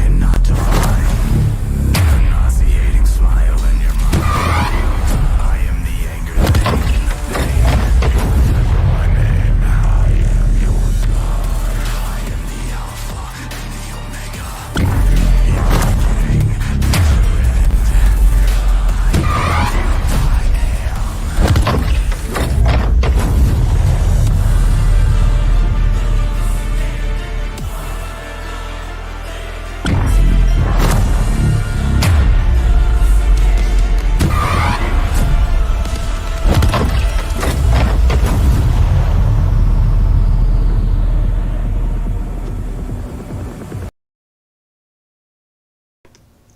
cannot define the nauseating smile in your mind. I am the anger, the hate, and the pain. My name, I am your God. I am the Alpha and the Omega. You are beginning to end. I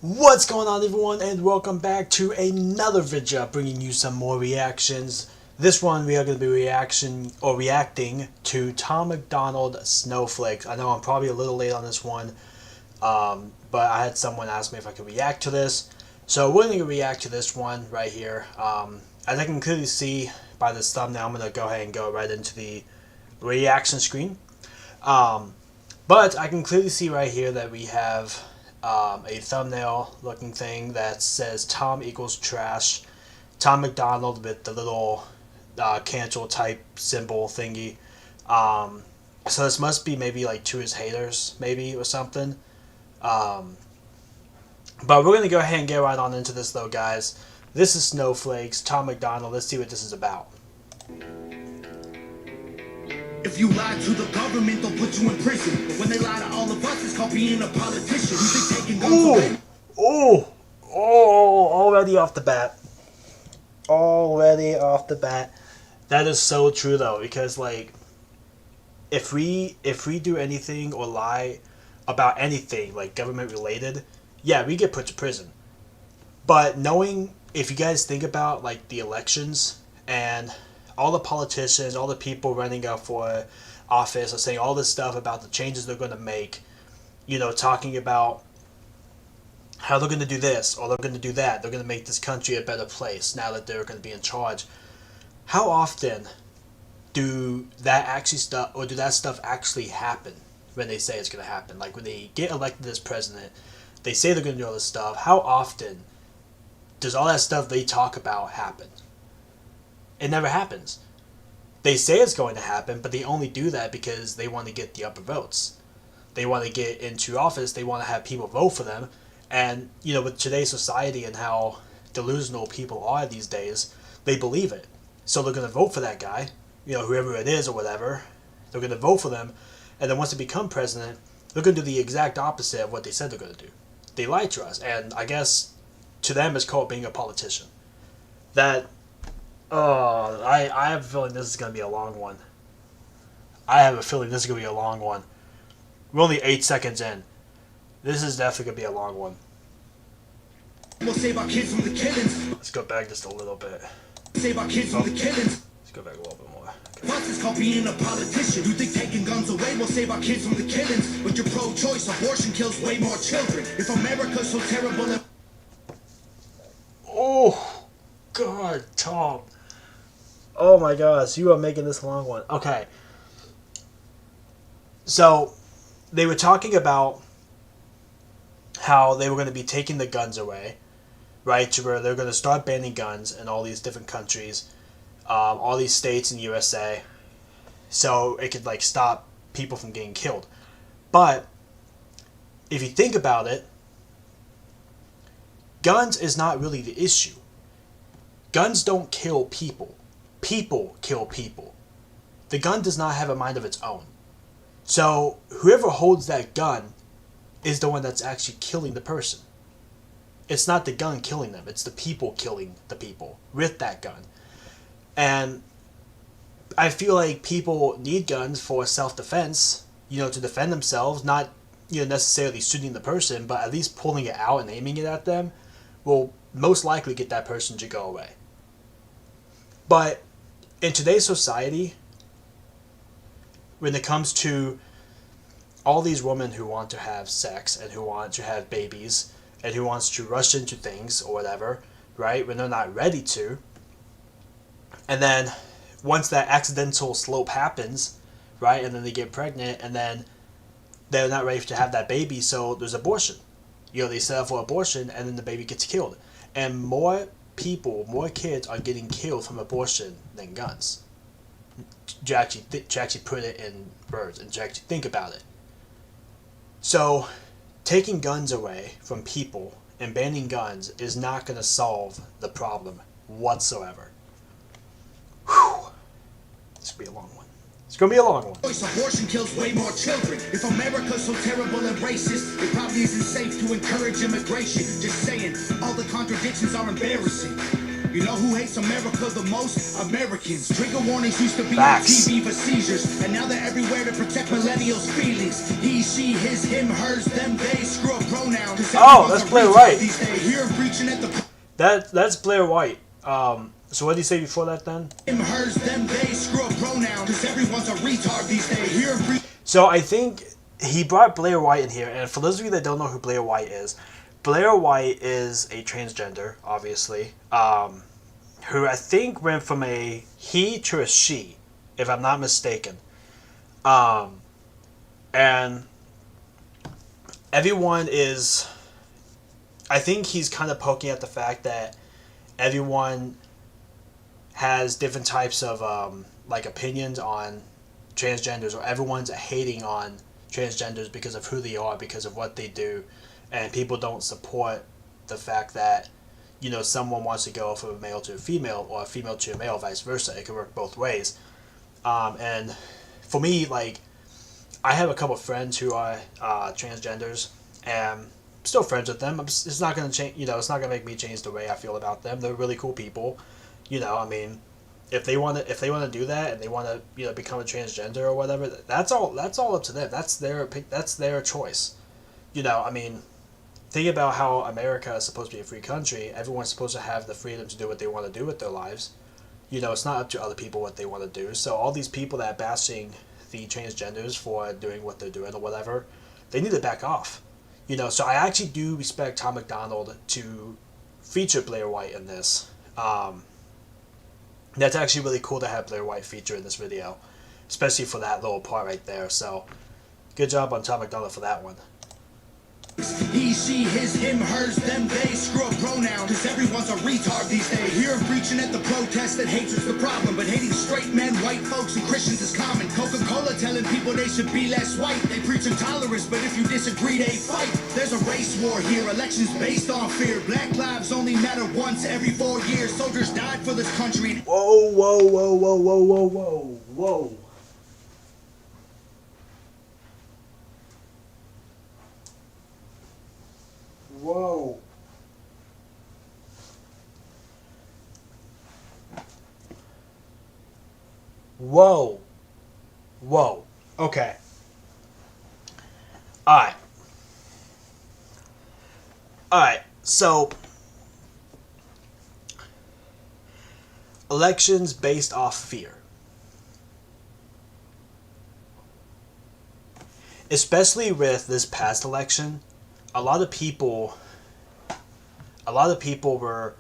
What's going on, everyone, and welcome back to another video bringing you some more reactions. This one we are going to be reacting to Tom Macdonald Snowflakes. I know I'm probably a little late on this one, but I had someone ask me if I could react to this. So we're going to react to this one right here. As I can clearly see by this thumbnail, I'm going to go ahead and go right into the reaction screen. But I can clearly see right here that we have a thumbnail looking thing that says Tom equals trash. Tom Macdonald with the little cancel type symbol thingy. So this must be maybe like to his haters, maybe, or something. But we're going to go ahead and get right on into this though, guys. This is Snowflakes, Tom Macdonald. Let's see what this is about. If you lie to the government, they'll put you in prison. But when they lie to all of us, it's called being a politician. You think taking guns away? Already off the bat. Already off the bat. That is so true though, because like, if we do anything or lie about anything like government related, yeah, we get put to prison. But knowing, if you guys think about like the elections and all the politicians, all the people running up for office are saying all this stuff about the changes they're going to make, you know, talking about how they're going to do this or they're going to do that. They're going to make this country a better place now that they're going to be in charge. How often do that stuff actually happen when they say it's going to happen? Like when they get elected as president, they say they're going to do all this stuff. How often does all that stuff they talk about happen? It never happens. They say it's going to happen, but they only do that because they want to get the upper votes. They want to get into office. They want to have people vote for them. And, you know, with today's society and how delusional people are these days, they believe it. So they're going to vote for that guy, you know, whoever it is or whatever. They're going to vote for them. And then once they become president, they're going to do the exact opposite of what they said they're going to do. They lied to us. And I guess to them it's called being a politician. I have a feeling this is going to be a long one. We're only 8 seconds in. This is definitely going to be a long one. We'll save our kids from the killings. Let's go back just a little bit. Save our kids from the killings. Let's go back a little bit more. Okay. What's this called being a politician? You think taking guns away will save our kids from the killings? But you're pro-choice. Abortion kills way more children. If America's so terrible and... Oh, God, Tom. Oh my gosh, you are making this a long one. Okay. So, they were talking about how they were going to be taking the guns away, right? To where they're going to start banning guns in all these different countries, all these states in the USA, so it could like stop people from getting killed. But if you think about it, guns is not really the issue. Guns don't kill people. People kill people. The gun does not have a mind of its own. So whoever holds that gun is the one that's actually killing the person. It's not the gun killing them. It's the people killing the people with that gun. And I feel like people need guns for self-defense, you know, to defend themselves, not, you know, necessarily shooting the person, but at least pulling it out and aiming it at them will most likely get that person to go away. But in today's society, when it comes to all these women who want to have sex and who want to have babies and who wants to rush into things or whatever, right, when they're not ready to, and then once that accidental slope happens, right, and then they get pregnant, and then they're not ready to have that baby, so there's abortion. You know, they set up for abortion, and then the baby gets killed. And more people, more kids are getting killed from abortion than guns. To actually put it in words and to actually think about it. So, taking guns away from people and banning guns is not going to solve the problem whatsoever. Whew. This will be a long one. It's going to be a long one. Abortion kills way more children. If America's so terrible and racist, it probably isn't safe to encourage immigration. Just saying, all the contradictions are embarrassing. You know who hates America the most? Americans. Trigger warnings used to be on TV for seizures, and now they're everywhere to protect millennials' feelings. He, she, his, him, hers, them, they, screw up pronouns. Oh, that's Blair White. Here preaching at the That's Blair White. So what did he say before that then? him, hers, them, they, screw up pronouns. Because everyone's a retard these days. Here So I think he brought Blair White in here, and for those of you that don't know who Blair White is, Blair White is a transgender, obviously, who I think went from a he to a she, if I'm not mistaken. And everyone is... I think he's kind of poking at the fact that everyone has different types of opinions on transgenders, or everyone's hating on transgenders because of who they are, because of what they do, and people don't support the fact that, you know, someone wants to go from a male to a female, or a female to a male, vice versa. It can work both ways. And for me, like, I have a couple of friends who are transgenders, and I'm still friends with them. It's not going to change, you know, it's not going to make me change the way I feel about them. They're really cool people. You know, I mean, if they want to do that, and they want to, you know, become a transgender or whatever, that's all up to them. That's their choice. You know, I mean, think about how America is supposed to be a free country. Everyone's supposed to have the freedom to do what they want to do with their lives. You know, it's not up to other people what they want to do. So all these people that are bashing the transgenders for doing what they're doing or whatever, they need to back off. You know, so I actually do respect Tom Macdonald to feature Blair White in this. That's actually really cool to have Blair White feature in this video, especially for that little part right there. So, good job on Tom Macdonald for that one. He, she, his, him, hers, them, they, screw up pronouns. Cause everyone's a retard these days. Here I'm preaching at the protest that hatred's the problem, but hating straight men, white folks, and Christians is common. Coca-Cola telling people they should be less white. They preach intolerance, but if you disagree, they fight. There's a race war here, elections based on fear. Black lives only matter once every 4 years. Soldiers died for this country. Whoa, whoa, whoa, whoa, whoa, whoa, whoa, whoa. Whoa. Whoa. Whoa. Okay. Alright. Alright, so elections based off fear. Especially with this past election, a lot of people were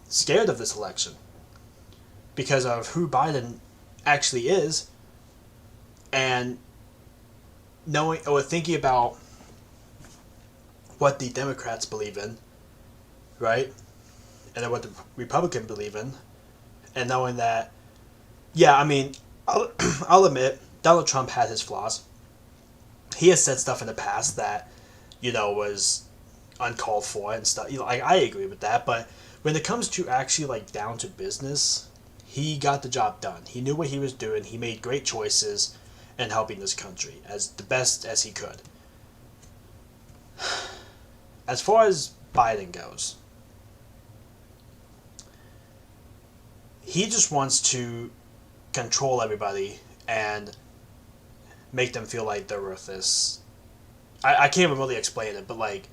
scared of this election because of who Biden actually is, and knowing or thinking about what the Democrats believe in, right? And then what the Republicans believe in, and knowing that, yeah, I mean, I'll admit, Donald Trump had his flaws. He has said stuff in the past that, you know, was uncalled for and stuff. You know, I agree with that, but when it comes to actually, like, down to business, he got the job done. He knew what he was doing. He made great choices in helping this country as the best as he could. As far as Biden goes, he just wants to control everybody and make them feel like they're worth this. I can't even really explain it, but, like,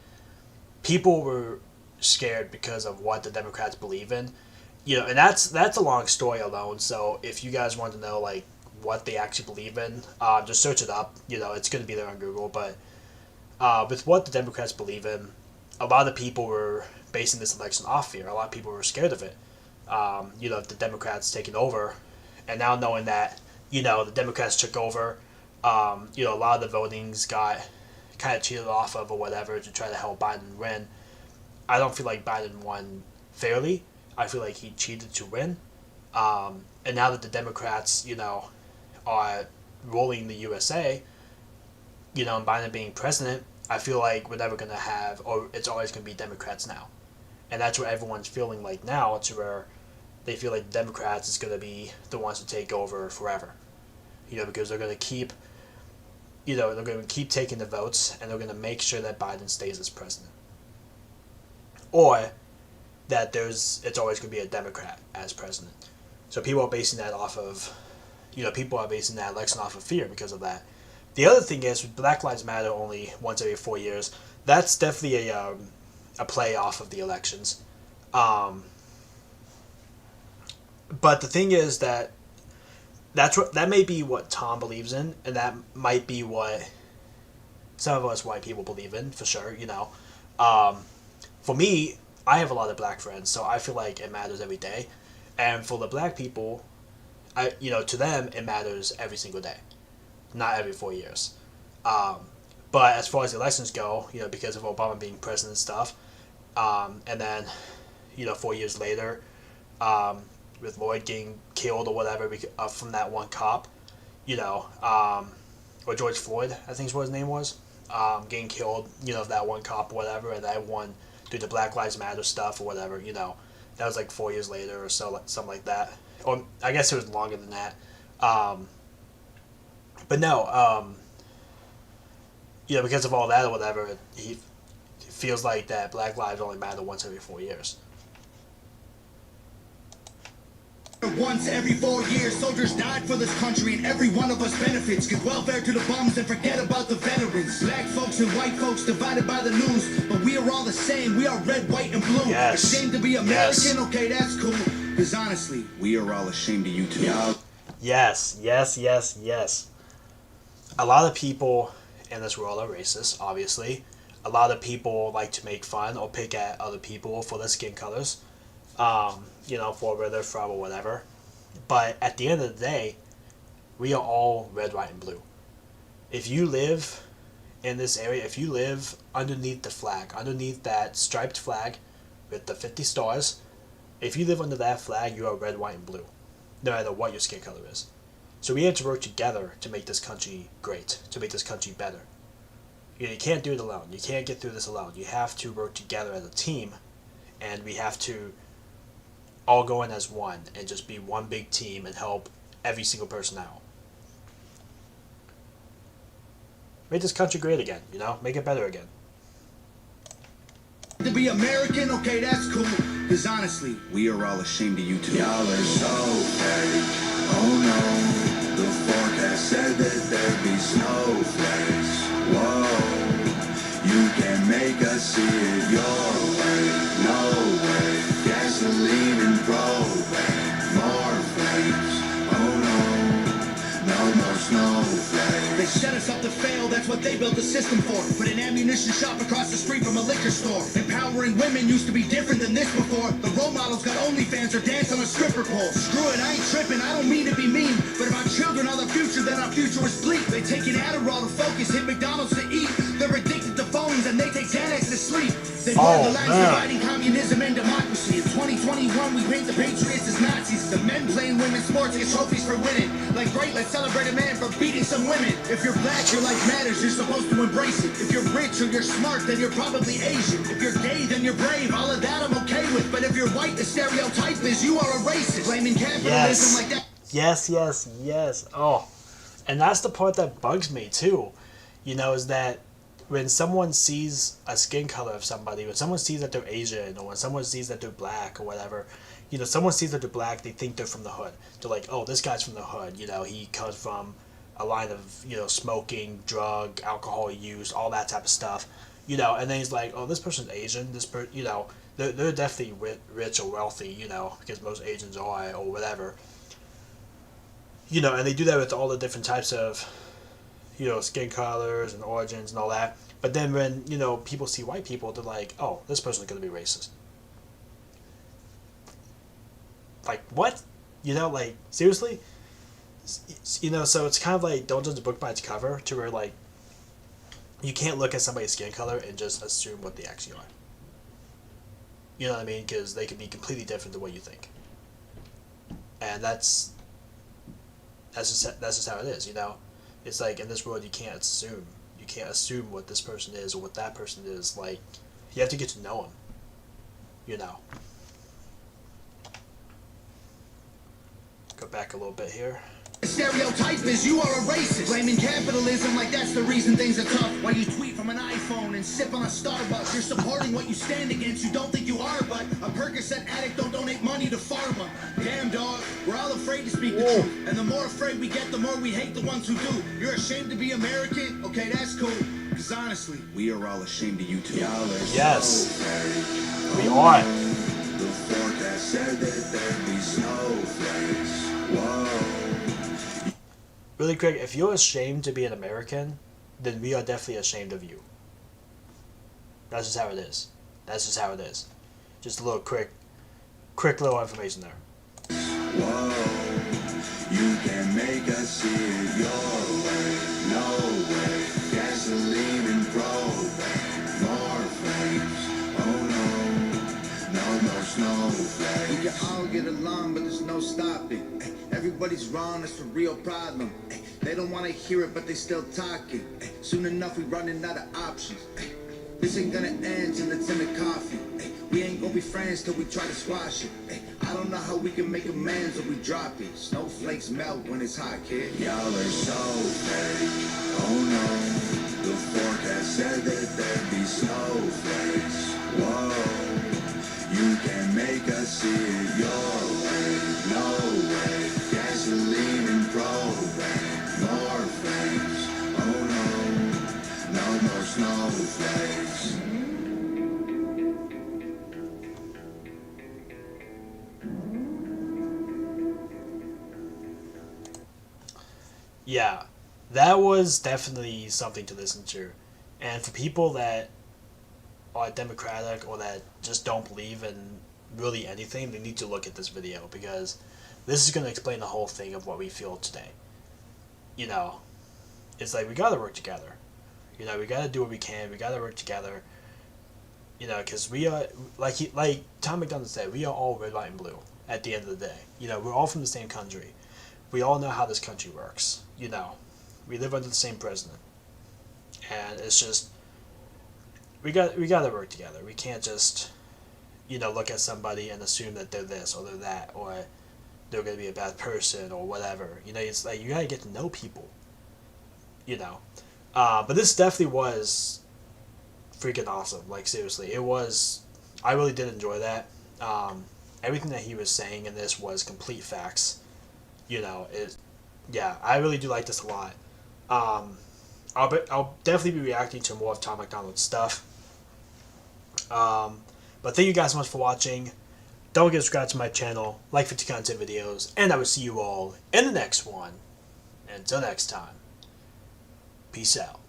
people were scared because of what the Democrats believe in. You know, and that's a long story alone, so if you guys want to know, like, what they actually believe in, just search it up. You know, it's going to be there on Google, but with what the Democrats believe in, a lot of people were basing this election off fear. A lot of people were scared of it. You know, the Democrats taking over, and now knowing that, you know, the Democrats took over, A lot of the votings got kind of cheated off of or whatever to try to help Biden win. I don't feel like Biden won fairly. I feel like he cheated to win. And now that the Democrats, are ruling the USA, and Biden being president, I feel like we're never going to have, or it's always going to be Democrats now. And that's what everyone's feeling like now, to where they feel like the Democrats is going to be the ones to take over forever. Because they're going to keep, they're going to keep taking the votes, and they're going to make sure that Biden stays as president. Or that it's always going to be a Democrat as president. So people are basing that off of, people are basing that election off of fear because of that. The other thing is, Black Lives Matter only once every 4 years. That's definitely a play off of the elections. But the thing is that that may be what Tom believes in, and that might be what some of us white people believe in, for sure, For me, I have a lot of black friends, so I feel like it matters every day. And for the black people, to them, it matters every single day, not every 4 years. But as far as the elections go, because of Obama being president and stuff, and then, 4 years later, with Lloyd getting killed or whatever from that one cop, or George Floyd, I think is what his name was, getting killed, that one cop or whatever, and that one through the Black Lives Matter stuff or whatever, that was like 4 years later or so, something like that. Or I guess it was longer than that. But no, because of all that or whatever, he feels like that Black lives only matter once every 4 years. Once every 4 years, soldiers died for this country, and every one of us benefits. Give welfare to the bums and forget about the veterans. Black folks and white folks divided by the news, but we are all the same. We are red, white, and blue. Yes. Ashamed to be American? Yes. Okay, that's cool. Because honestly, we are all ashamed of you too. Yes. A lot of people in this world are racist, obviously. A lot of people like to make fun or pick at other people for their skin colors. For where they're from or whatever. But at the end of the day, we are all red, white, and blue. If you live in this area, if you live underneath the flag, underneath that striped flag with the 50 stars, if you live under that flag, you are red, white, and blue, no matter what your skin color is. So we have to work together to make this country great, to make this country better. You can't do it alone. You can't get through this alone. You have to work together as a team, and we have to all go in as one and just be one big team and help every single person out. Make this country great again, make it better again. To be American? Okay, that's cool. Because honestly, we are all ashamed of you too. Y'all are so fake. Oh no, the forecast said that there'd be snowflakes. Whoa, you can make us see it your way. No way. Gasoline and propane, more flames. Oh no more snowflakes. They set us up to fail, that's what they built the system for. Put an ammunition shop across the street from a liquor store. Empowering women used to be different than this before. The role models got OnlyFans or dance on a stripper pole. Screw it, I ain't tripping, I don't mean to be mean. But if our children are the future, then our future is bleak. They take an Adderall to focus, hit McDonald's to eat. They're addicted to phones and they take Xanax to sleep. They blur the lines dividing communism and democracy. In 2021, we paint the patriots as Nazis. The men playing women's sports get trophies for winning. Like, great, let's celebrate a man for beating some women. If you're black, your life matters, you're supposed to embrace it. If you're rich or you're smart, then you're probably Asian. If you're gay, then you're brave, all of that I'm okay with. But if you're white, the stereotype is you are a racist. Blaming capitalism like that. Yes. Oh, and that's the part that bugs me too, is that when someone sees a skin color of somebody, when someone sees that they're Asian, or when someone sees that they're black or whatever, someone sees that they're black, they think they're from the hood. They're like, oh, this guy's from the hood, he comes from a line of, smoking, drug, alcohol use, all that type of stuff, and then he's like, oh, this person's Asian, they're definitely rich or wealthy, because most Asians are, or whatever, and they do that with all the different types of, skin colors and origins and all that. But then when, people see white people, they're like, oh, this person's going to be racist. Like, what? Seriously? You know, so it's kind of like don't judge a book by its cover, to where like you can't look at somebody's skin color and just assume what they actually are. You know what I mean? Because they could be completely different than what you think. And that's just how it is, you know? It's like in this world you can't assume. You can't assume what this person is or what that person is. Like, you have to get to know them. You know. Go back a little bit here. The stereotype is you are a racist, blaming capitalism like that's the reason things are tough. While you tweet from an iPhone and sip on a Starbucks, you're supporting what you stand against. You don't think you are, but a Percocet addict don't donate money to pharma. Damn dog, we're all afraid to speak the truth, and the more afraid we get, the more we hate the ones who do. You're ashamed to be American? Okay, that's cool. Cause honestly, we are all ashamed of you too. Yes, we are. The forecast said that there'd be snowflakes. Whoa. Really quick, if you're ashamed to be an American, then we are definitely ashamed of you. That's just how it is. That's just how it is. Just a little quick little information there. Whoa, you can make us see it your way. No way, gasoline and propane. More flames, oh no more snowflakes. We can all get along, but there's no stopping. Everybody's wrong, it's a real problem. They don't want to hear it, but they still talking. Soon enough, we running out of options. This ain't gonna end till it's in the coffee. We ain't gonna be friends till we try to squash it. I don't know how we can make amends when we drop it. Snowflakes melt when it's hot, kid. Y'all are so fake. Oh no, the forecast said that there'd be snowflakes. Whoa, you can make us see it your way. No way, gasoline and propane. More flames, oh no more snowflakes. Yeah, that was definitely something to listen to. And for people that are democratic or that just don't believe in really anything, they need to look at this video, because this is going to explain the whole thing of what we feel today. You know, it's like we got to work together. You know, we got to do what we can. We got to work together. You know, because we are, like Tom Macdonald said, we are all red, white, and blue at the end of the day. You know, we're all from the same country. We all know how this country works. You know, we live under the same president. And it's just, we got to work together. We can't just, you know, look at somebody and assume that they're this or they're that, or they're going to be a bad person or whatever. You know, it's like you got to get to know people. You know. But this definitely was freaking awesome. Like, seriously, it was. I really did enjoy that. Everything that he was saying in this was complete facts. You know, yeah, I really do like this a lot. I'll definitely be reacting to more of Tom Macdonald's stuff. But thank you guys so much for watching. Don't forget to subscribe to my channel, like 50 content videos, and I will see you all in the next one. Until next time, peace out.